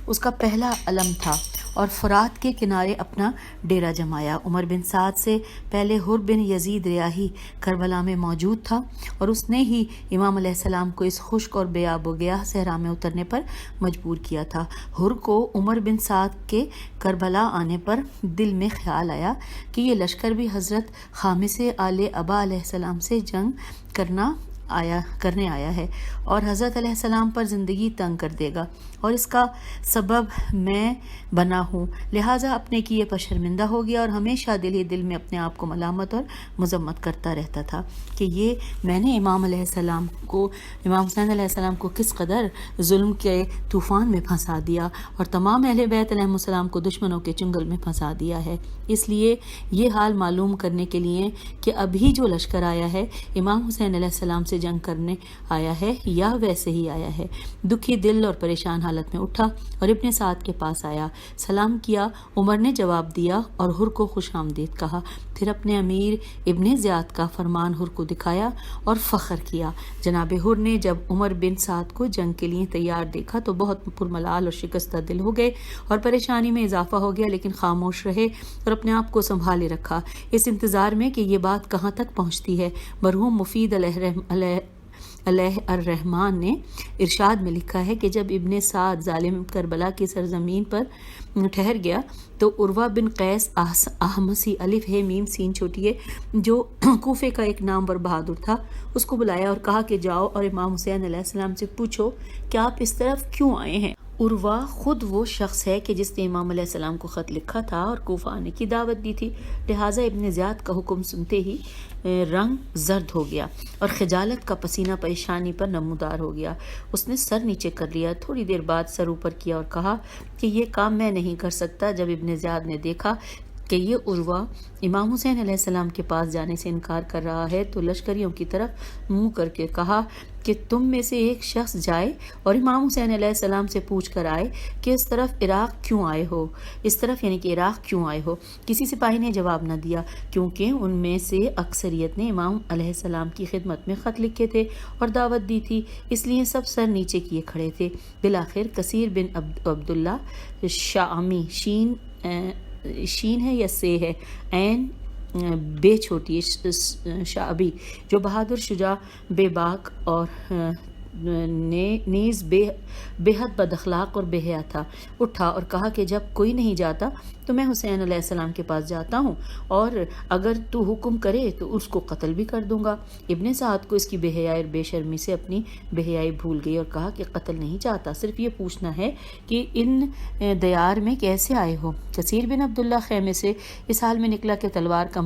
اس کا پہلا علم تھا اور فرات کے کنارے اپنا ڈیرا جمایا۔ عمر بن سعد سے پہلے حر بن یزید ریاحی کربلا میں موجود تھا، اور اس نے ہی امام علیہ السلام کو اس خشک اور بے آب و گیاہ صحرا میں اترنے پر مجبور کیا تھا۔ حر کو عمر بن سعد کے کربلا آنے پر دل میں خیال آیا کہ یہ لشکر بھی حضرت خامس آل ابا علیہ السلام سے جنگ کرنے آیا ہے، اور حضرت علیہ السلام پر زندگی تنگ کر دے گا، اور اس کا سبب میں بنا ہوں، لہٰذا اپنے کیے پر شرمندہ ہو گیا، اور ہمیشہ دل ہی دل میں اپنے آپ کو ملامت اور مذمت کرتا رہتا تھا کہ یہ میں نے امام حسین علیہ السلام کو کس قدر ظلم کے طوفان میں پھنسا دیا، اور تمام اہل بیت علیہ السلام کو دشمنوں کے چنگل میں پھنسا دیا ہے۔ اس لیے یہ حال معلوم کرنے کے لیے کہ ابھی جو لشکر آیا ہے امام حسین علیہ السلام سے جنگ کرنے آیا ہے یا ویسے ہی آیا ہے، دکھی دل اور پریشان حالت میں اٹھا اور ابن سعد کے پاس آیا، سلام کیا۔ عمر نے جواب دیا اور حر کو خوش آمدید کہا، پھر اپنے امیر ابن زیاد کا فرمان حر کو دکھایا اور فخر کیا۔ جناب حر نے جب عمر بن سعد کو جنگ کے لیے تیار دیکھا تو بہت پرملال اور شکستہ دل ہو گئے اور پریشانی میں اضافہ ہو گیا، لیکن خاموش رہے اور اپنے آپ کو سنبھالے رکھا، اس انتظار میں کہ یہ بات کہاں تک پہنچتی ہے۔ مرحوم مفید علیہ الرحمن نے ارشاد میں لکھا ہے کہ جب ابن سعد ظالم کربلا کی سرزمین پر ٹھہر گیا تو عروہ بن قیس احمسی الف ہے میم سین چھوٹی ہے جو کوفے کا ایک نامور بہادر تھا، اس کو بلایا اور کہا کہ جاؤ اور امام حسین علیہ السلام سے پوچھو کہ آپ اس طرف کیوں آئے ہیں۔ عروہ خود وہ شخص ہے کہ جس نے امام علیہ السلام کو خط لکھا تھا اور کوفہ آنے کی دعوت دی تھی، لہٰذا ابن زیاد کا حکم سنتے ہی رنگ زرد ہو گیا اور خجالت کا پسینہ پریشانی پر نمودار ہو گیا۔ اس نے سر نیچے کر لیا، تھوڑی دیر بعد سر اوپر کیا اور کہا کہ یہ کام میں نہیں کر سکتا۔ جب ابن زیاد نے دیکھا کہ یہ عروہ امام حسین علیہ السلام کے پاس جانے سے انکار کر رہا ہے تو لشکریوں کی طرف منہ کر کے کہا کہ تم میں سے ایک شخص جائے اور امام حسین علیہ السلام سے پوچھ کر آئے کہ اس طرف عراق کیوں آئے ہو، اس طرف یعنی کہ عراق کیوں آئے ہو۔ کسی سپاہی نے جواب نہ دیا کیونکہ ان میں سے اکثریت نے امام علیہ السلام کی خدمت میں خط لکھے تھے اور دعوت دی تھی، اس لیے سب سر نیچے کیے کھڑے تھے۔ بالآخر کثیر بن عبداللہ شامی شین ہے یا سے ہے عین بے چھوٹی شعبی جو بہادر، شجاع، بے باک اور نیز بے حد بد اخلاق اور بے حیا تھا، اٹھا اور کہا کہ جب کوئی نہیں جاتا تو میں حسین علیہ السلام کے پاس جاتا ہوں، اور اگر تو حکم کرے تو اس کو قتل بھی کر دوں گا۔ ابن سعد کو اس کی بے حیائی اور بے شرمی سے اپنی بے حیائی بھول گئی اور کہا کہ قتل نہیں چاہتا، صرف یہ پوچھنا ہے کہ ان دیار میں کیسے آئے ہو۔ کثیر بن عبداللہ خیمے سے اس حال میں نکلا کہ تلوار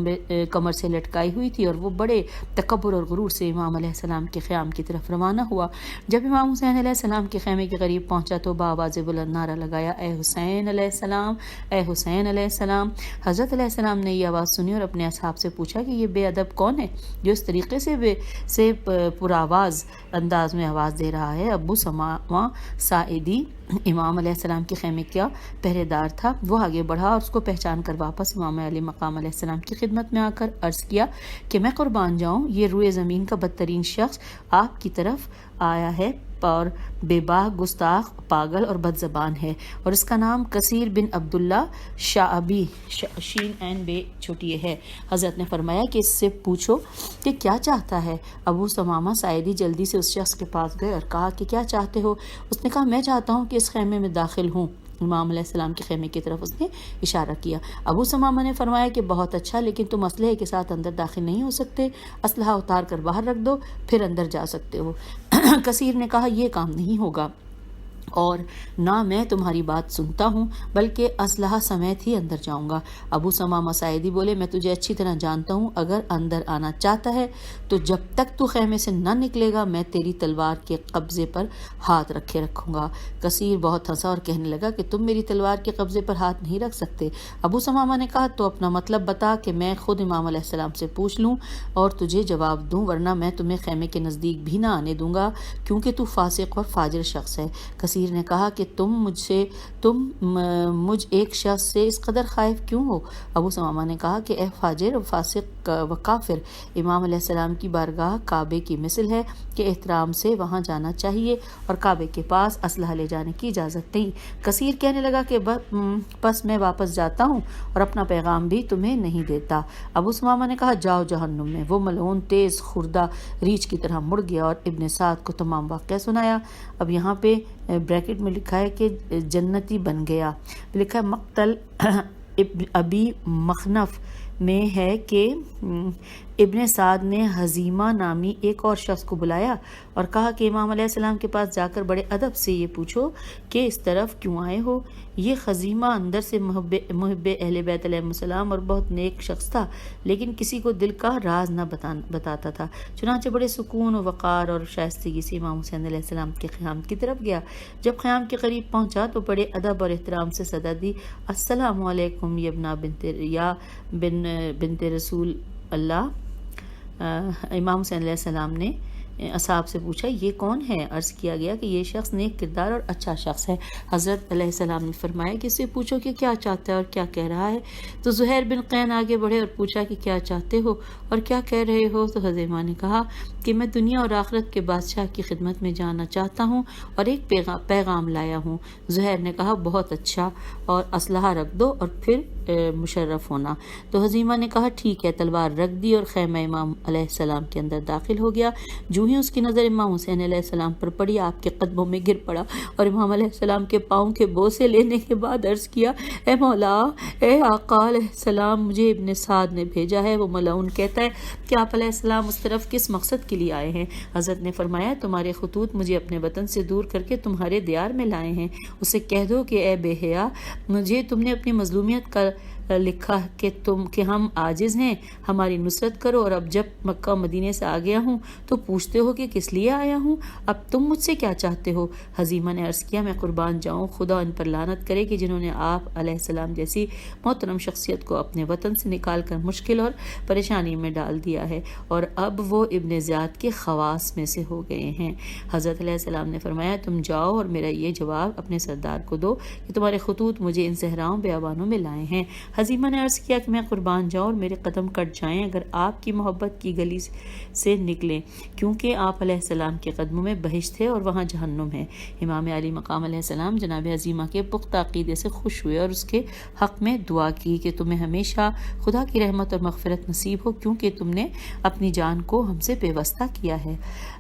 کمر سے لٹکائی ہوئی تھی، اور وہ بڑے تکبر اور غرور سے امام علیہ السلام کے خیام کی طرف روانہ ہوا۔ جب امام حسین علیہ السلام کے خیمے کے قریب پہنچا تو بآواز بلند نعرہ لگایا، اے حسین علیہ السلام، اے حسین علیہ السلام۔ حضرت علیہ السلام نے یہ آواز سنی اور اپنے اصحاب سے پوچھا کہ یہ بے ادب کون ہے جو اس طریقے سے پرآواز انداز میں آواز دے رہا ہے؟ ابو سمامہ ساعدی امام علیہ السلام کے خیمے کا پہرے دار تھا۔ وہ آگے بڑھا اور اس کو پہچان کر واپس امام علی مقام علیہ السلام کی خدمت میں آ کر عرض کیا کہ میں قربان جاؤں، یہ روئے زمین کا بدترین شخص آپ کی طرف آیا ہے اور بے باک، گستاخ، پاگل اور بد زبان ہے، اور اس کا نام کثیر بن عبداللہ شعبی شین عین بے چھوٹی ہے۔ حضرت نے فرمایا کہ اس سے پوچھو کہ کیا چاہتا ہے۔ ابو سمامہ ساعدی جلدی سے اس شخص کے پاس گئے اور کہا کہ کیا چاہتے ہو؟ اس نے کہا میں چاہتا ہوں کہ اس خیمے میں داخل ہوں۔ امام علیہ السلام کے خیمے کی طرف اس نے اشارہ کیا۔ ابو سمامہ نے فرمایا کہ بہت اچھا، لیکن تم اسلحے کے ساتھ اندر داخل نہیں ہو سکتے، اسلحہ اتار کر باہر رکھ دو، پھر اندر جا سکتے ہو۔ کثیر نے کہا یہ کام نہیں ہوگا، اور نہ میں تمہاری بات سنتا ہوں، بلکہ اسلحہ سمیت ہی اندر جاؤں گا۔ ابو سمامہ ساعدی بولے میں تجھے اچھی طرح جانتا ہوں، اگر اندر آنا چاہتا ہے تو جب تک تو خیمے سے نہ نکلے گا میں تیری تلوار کے قبضے پر ہاتھ رکھے رکھوں گا۔ کثیر بہت ہنسا اور کہنے لگا کہ تم میری تلوار کے قبضے پر ہاتھ نہیں رکھ سکتے۔ ابو سمامہ نے کہا تو اپنا مطلب بتا کہ میں خود امام علیہ السلام سے پوچھ لوں اور تجھے جواب دوں، ورنہ میں تمہیں خیمے کے نزدیک بھی نہ آنے دوں گا، کیونکہ تو فاسق اور فاجر شخص ہے۔ کثیر نے کہا کہ تم مجھ ایک شخص سے اس قدر خائف کیوں ہو؟ ابو سمامہ نے کہا کہ اے فاجر و فاسق و کافر، امام علیہ السلام کی بارگاہ کعبے کی مثل ہے کہ احترام سے وہاں جانا چاہیے اور کعبے کے پاس اسلحہ لے جانے کی اجازت نہیں۔ کثیر کہنے لگا کہ بس میں واپس جاتا ہوں اور اپنا پیغام بھی تمہیں نہیں دیتا۔ ابو سمامہ نے کہا جاؤ جہنم میں۔ وہ ملعون تیز خوردہ ریچھ کی طرح مڑ گیا اور ابن سعد کو تمام واقعہ سنایا۔ اب یہاں پہ بریکٹ میں لکھا ہے کہ جنتی بن گیا، لکھا ہے مقتل ابی مخنف میں ہے کہ ابن سعد نے حزیمہ نامی ایک اور شخص کو بلایا اور کہا کہ امام علیہ السلام کے پاس جا کر بڑے ادب سے یہ پوچھو کہ اس طرف کیوں آئے ہو۔ یہ خزیمہ اندر سے محب اہل بیت علیہ السلام اور بہت نیک شخص تھا، لیکن کسی کو دل کا راز نہ بتاتا تھا۔ چنانچہ بڑے سکون و وقار اور شائستگی سے امام حسین علیہ السلام کے خیام کی طرف گیا۔ جب خیام کے قریب پہنچا تو بڑے ادب اور احترام سے صدا دی، السلام علیکم یا بنت رسول اللہ۔ امام حسین علیہ السلام نے اصحاب سے پوچھا یہ کون ہے؟ عرض کیا گیا کہ یہ شخص نیک کردار اور اچھا شخص ہے۔ حضرت علیہ السلام نے فرمایا کہ اس سے پوچھو کہ کیا چاہتا ہے اور کیا کہہ رہا ہے۔ تو زہیر بن قین آگے بڑھے اور پوچھا کہ کیا چاہتے ہو اور کیا کہہ رہے ہو؟ تو حذیمہ نے کہا کہ میں دنیا اور آخرت کے بادشاہ کی خدمت میں جانا چاہتا ہوں اور ایک پیغام لایا ہوں۔ زہیر نے کہا بہت اچھا، اور اسلحہ رکھ دو اور پھر مشرف ہونا۔ تو حذیمہ نے کہا ٹھیک ہے، تلوار رکھ دی اور خیمہ امام علیہ السلام کے اندر داخل ہو گیا۔ جو ہی اس کی نظر امام حسین علیہ السلام پر پڑی آپ کے قدموں میں گر پڑا اور امام علیہ السلام کے پاؤں کے بوسے لینے کے بعد عرض کیا اے مولا، اے آقا علیہ السلام، مجھے ابن سعد نے بھیجا ہے۔ وہ ملعون کہتا ہے کہ آپ علیہ السلام اس طرف کس مقصد کے لیے آئے ہیں؟ حضرت نے فرمایا تمہارے خطوط مجھے اپنے وطن سے دور کر کے تمہارے دیار میں لائے ہیں۔ اسے کہہ دو کہ اے بے حیا، مجھے تم نے اپنی مظلومیت کا لکھا کہ ہم عاجز ہیں، ہماری نصرت کرو، اور اب جب مکہ مدینے سے آ گیا ہوں تو پوچھتے ہو کہ کس لیے آیا ہوں؟ اب تم مجھ سے کیا چاہتے ہو؟ حذیمہ نے عرض کیا میں قربان جاؤں، خدا ان پر لعنت کرے کہ جنہوں نے آپ علیہ السلام جیسی محترم شخصیت کو اپنے وطن سے نکال کر مشکل اور پریشانی میں ڈال دیا ہے، اور اب وہ ابن زیاد کے خواص میں سے ہو گئے ہیں۔ حضرت علیہ السلام نے فرمایا تم جاؤ اور میرا یہ جواب اپنے سردار کو دو کہ تمہارے خطوط مجھے ان صحراؤں بیابانوں میں لائے ہیں۔ حزیمہ نے عرض کیا کہ میں قربان جاؤں اور میرے قدم کٹ جائیں اگر آپ کی محبت کی گلی سے نکلیں، کیونکہ آپ علیہ السلام کے قدموں میں بہشت ہے اور وہاں جہنم ہے۔ امام علی مقام علیہ السلام جناب حزیمہ کے پختہ عقیدے سے خوش ہوئے اور اس کے حق میں دعا کی کہ تمہیں ہمیشہ خدا کی رحمت اور مغفرت نصیب ہو، کیونکہ تم نے اپنی جان کو ہم سے بے واسطہ کیا ہے۔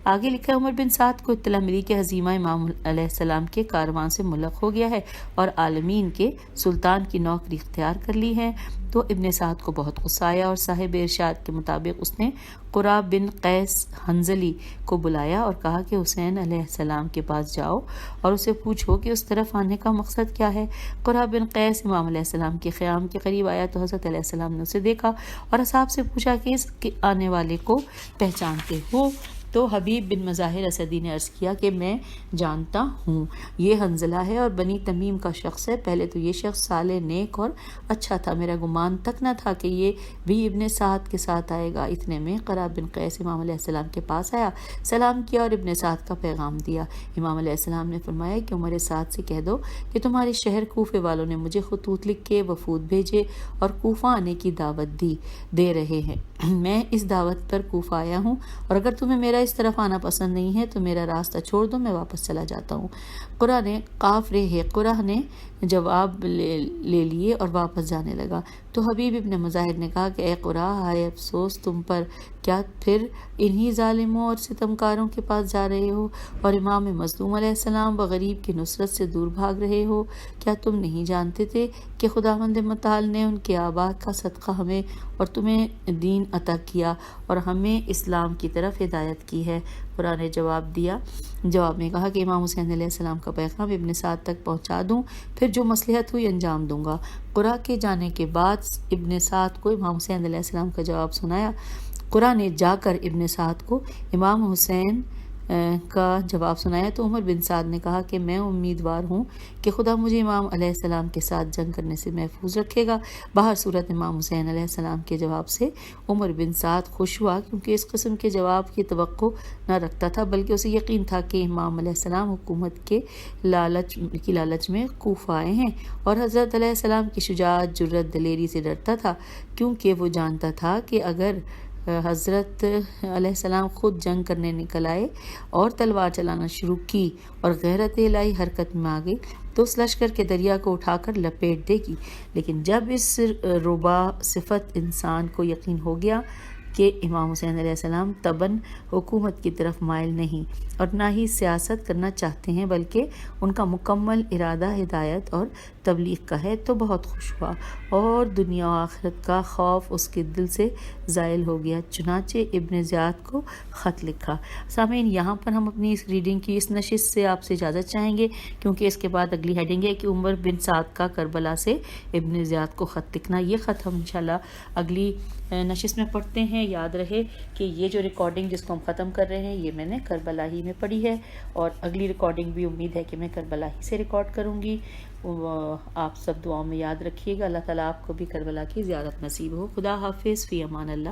آگے لکھا ہے عمر بن سعد کو اطلاع ملی کہ حزیمہ امام علیہ السلام کے کاروان سے ملق ہو گیا ہے اور عالمین کے سلطان کی نوکری اختیار کر لی ہے، تو ابن سعد کو بہت غصہ آیا اور صاحب ارشاد کے مطابق اس نے قرہ بن قیس حنظلی کو بلایا اور کہا کہ حسین علیہ السلام کے پاس جاؤ اور اسے پوچھو کہ اس طرف آنے کا مقصد کیا ہے۔ قرہ بن قیس امام علیہ السلام کے خیام کے قریب آیا تو حضرت علیہ السلام نے اسے دیکھا اور اصحاب سے پوچھا کہ اس کے آنے والے کو پہچانتے ہو؟ تو حبیب بن مظاہر اسدی نے عرض کیا کہ میں جانتا ہوں، یہ حنظلہ ہے اور بنی تمیم کا شخص ہے۔ پہلے تو یہ شخص صالح، نیک اور اچھا تھا، میرا گمان تک نہ تھا کہ یہ بھی ابن سعد کے ساتھ آئے گا۔ اتنے میں قرہ بن قیس امام علیہ السلام کے پاس آیا، سلام کیا اور ابن سعد کا پیغام دیا۔ امام علیہ السلام نے فرمایا کہ عمر سعد سے کہہ دو کہ تمہارے شہر کوفے والوں نے مجھے خطوط لکھ کے وفود بھیجے اور کوفہ آنے کی دعوت دے رہے ہیں۔ میں اس دعوت پر کوفہ آیا ہوں اور اگر تمہیں میرا اس طرف آنا پسند نہیں ہے تو میرا راستہ چھوڑ دو، میں واپس چلا جاتا ہوں۔ قرہ نے قاف رہے قرہ نے جواب لے لیے اور واپس جانے لگا۔ تو حبیب ابن مظاہر نے کہا کہ اے قرہ، ہائے افسوس تم پر، کیا پھر انہی ظالموں اور ستمکاروں کے پاس جا رہے ہو اور امام مظلوم علیہ السلام و غریب کی نصرت سے دور بھاگ رہے ہو؟ کیا تم نہیں جانتے تھے کہ خداوند متعال نے ان کے آبا کا صدقہ ہمیں اور تمہیں دین عطا کیا اور ہمیں اسلام کی طرف ہدایت کی ہے؟ قرآن نے جواب میں کہا کہ امام حسین علیہ السلام کا پیغام ابن سعد تک پہنچا دوں، پھر جو مصلحت ہوئی انجام دوں گا۔ قرہ کے جانے کے بعد ابن سعد کو امام حسین علیہ السلام کا جواب سنایا۔ قرہ نے جا کر ابن سعد کو امام حسین کا جواب سنایا تو عمر بن سعد نے کہا کہ میں امیدوار ہوں کہ خدا مجھے امام علیہ السلام کے ساتھ جنگ کرنے سے محفوظ رکھے گا۔ باہر صورت امام حسین علیہ السلام کے جواب سے عمر بن سعد خوش ہوا، کیونکہ اس قسم کے جواب کی توقع نہ رکھتا تھا، بلکہ اسے یقین تھا کہ امام علیہ السلام حکومت کے لالچ میں کوفہ آئے ہیں اور حضرت علیہ السلام کی شجاعت، جرأت، دلیری سے ڈرتا تھا، کیونکہ وہ جانتا تھا کہ اگر حضرت علیہ السلام خود جنگ کرنے نکل آئے اور تلوار چلانا شروع کی اور غیرت الہی حرکت میں آ گئی تو اس لشکر کے دریا کو اٹھا کر لپیٹ دے گی۔ لیکن جب اس ربا صفت انسان کو یقین ہو گیا کہ امام حسین علیہ السلام طبعاً حکومت کی طرف مائل نہیں اور نہ ہی سیاست کرنا چاہتے ہیں، بلکہ ان کا مکمل ارادہ ہدایت اور تبلیغ کا ہے، تو بہت خوش ہوا اور دنیا و آخرت کا خوف اس کے دل سے زائل ہو گیا، چنانچہ ابن زیاد کو خط لکھا۔ سامعین، یہاں پر ہم اپنی اس ریڈنگ کی اس نشست سے آپ سے اجازت چاہیں گے، کیونکہ اس کے بعد اگلی ہیڈنگ ہے کہ عمر بن سعد کا کربلا سے ابن زیاد کو خط لکھنا۔ یہ خط ہم انشاءاللہ اگلی نشست میں پڑھتے ہیں۔ یاد رہے کہ یہ جو ریکارڈنگ جس کو ہم ختم کر رہے ہیں یہ میں نے کربلا ہی میں پڑھی ہے، اور اگلی ریکارڈنگ بھی امید ہے کہ میں کربلا ہی سے ریکارڈ کروں گی۔ آپ سب دعاؤں میں یاد رکھیے گا، اللہ تعالیٰ آپ کو بھی کربلا کی زیارت نصیب ہو۔ خدا حافظ، فی امان اللہ۔